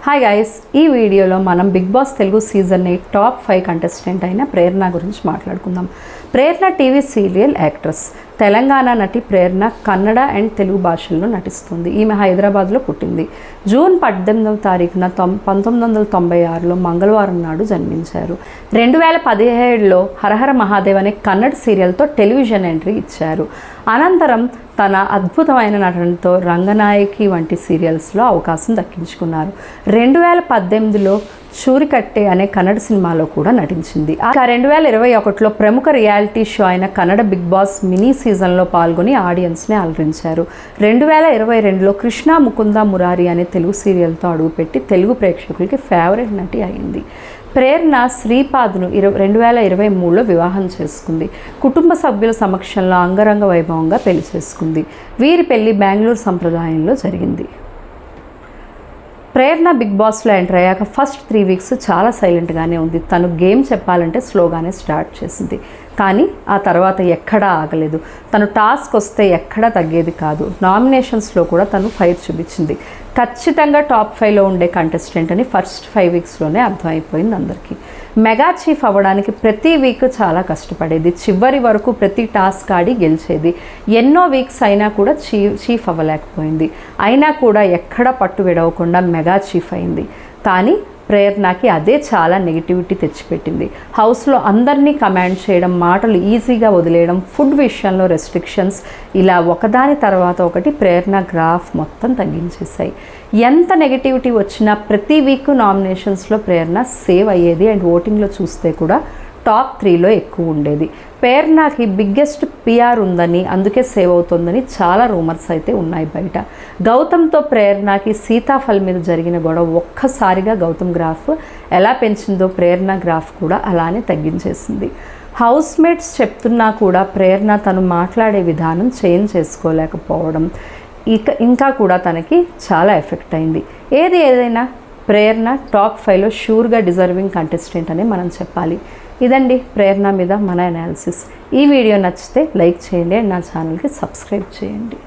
Hi guys, ఈ వీడియోలో మనం Bigg Boss Telugu season 8 top 5 contestant అయిన ప్రేరణ గురించి మాట్లాడుకుందాం. Prerana TV serial actress. Telangana నటి ప్రేరణ కన్నడ అండ్ తెలుగు భాషల్లో నటిస్తుంది. ఈమె హైదరాబాద్లో పుట్టింది. జూన్ 18వ తారీఖున 1996లో మంగళవారం నాడు జన్మించారు. 2017లో హరహర మహాదేవ్ అనే కన్నడ సీరియల్తో టెలివిజన్ ఎంట్రీ ఇచ్చారు. అనంతరం తన అద్భుతమైన నటనతో రంగనాయకి వంటి సీరియల్స్లో అవకాశం దక్కించుకున్నారు. 2018లో చూరికట్టే అనే కన్నడ సినిమాలో కూడా నటించింది. 2021లో ప్రముఖ రియాలిటీ షో అయిన కన్నడ బిగ్ బాస్ మినీ సీజన్లో పాల్గొని ఆడియన్స్ని అలరించారు. 2022లో కృష్ణ ముకుంద మురారి అనే తెలుగు సీరియల్తో అడుగుపెట్టి తెలుగు ప్రేక్షకులకి ఫేవరెట్ నటి అయింది. ప్రేరణ శ్రీపాద్ను 2023లో వివాహం చేసుకుంది. కుటుంబ సభ్యుల సమక్షంలో అంగరంగ వైభవంగా పెళ్లి చేసుకుంది. వీరి పెళ్లి బెంగళూరు సంప్రదాయంలో జరిగింది. ప్రేరణ బిగ్ బాస్లో ఎంటర్ అయ్యాక ఫస్ట్ 3 వీక్స్ చాలా సైలెంట్గానే ఉంది. తను గేమ్ చెప్పాలంటే స్లోగానే స్టార్ట్ చేసింది. కానీ ఆ తర్వాత ఎక్కడా ఆగలేదు. తను టాస్క్ వస్తే ఎక్కడా తగ్గేది కాదు. నామినేషన్స్లో కూడా తను ఫైర్ చూపించింది. ఖచ్చితంగా టాప్ 5లో ఉండే కంటెస్టెంట్ అని ఫస్ట్ 5 వీక్స్లోనే అర్థమైపోయింది అందరికీ. మెగా చీఫ్ అవ్వడానికి ప్రతి వీక్ చాలా కష్టపడేది. చివరి వరకు ప్రతి టాస్క్ ఆడి గెలిచేది. ఎన్నో వీక్స్ అయినా కూడా చీఫ్ అవ్వలేకపోయింది. అయినా కూడా ఎక్కడ పట్టు విడవకుండా మెగా చీఫ్ అయింది. కానీ ప్రేరణకి అదే చాలా నెగిటివిటీ తెచ్చిపెట్టింది. హౌస్లో అందరినీ కమాండ్ చేయడం, మాటలు ఈజీగా వదిలేయడం, ఫుడ్ విషయంలో రెస్ట్రిక్షన్స్, ఇలా ఒకదాని తర్వాత ఒకటి ప్రేరణ గ్రాఫ్ మొత్తం తగ్గించేశాయి. ఎంత నెగిటివిటీ వచ్చినా ప్రతి వీక్ నామినేషన్స్లో ప్రేరణ సేవ్ అయ్యేది. అండ్ ఓటింగ్లో చూస్తే కూడా టాప్ 3లో ఎక్కువ ఉండేది. ప్రేరణకి బిగ్గెస్ట్ పిఆర్ ఉందని, అందుకే సేవ్ అవుతుందని చాలా రూమర్స్ అయితే ఉన్నాయి బయట. గౌతమ్తో ప్రేరణకి సీతాఫల్ మీద జరిగిన గొడవ ఒక్కసారిగా గౌతమ్ గ్రాఫ్ ఎలా పెంచిందో ప్రేరణ గ్రాఫ్ కూడా అలానే తగ్గించేసింది. హౌస్ మేట్స్ చెప్తున్నా కూడా ప్రేరణ తను మాట్లాడే విధానం చేంజ్ చేసుకోలేకపోవడం ఇంకా కూడా తనకి చాలా ఎఫెక్ట్ అయింది. ఏదైనా ప్రేరణ టాప్ 5లో షూర్గా డిజర్వింగ్ కంటెస్టెంట్ అని మనం చెప్పాలి. ఇదండి ప్రేరణ మీద మన అనాలిసిస్. ఈ వీడియో నచ్చితే లైక్ చేయండి అండ్ నా ఛానల్కి సబ్స్క్రైబ్ చేయండి.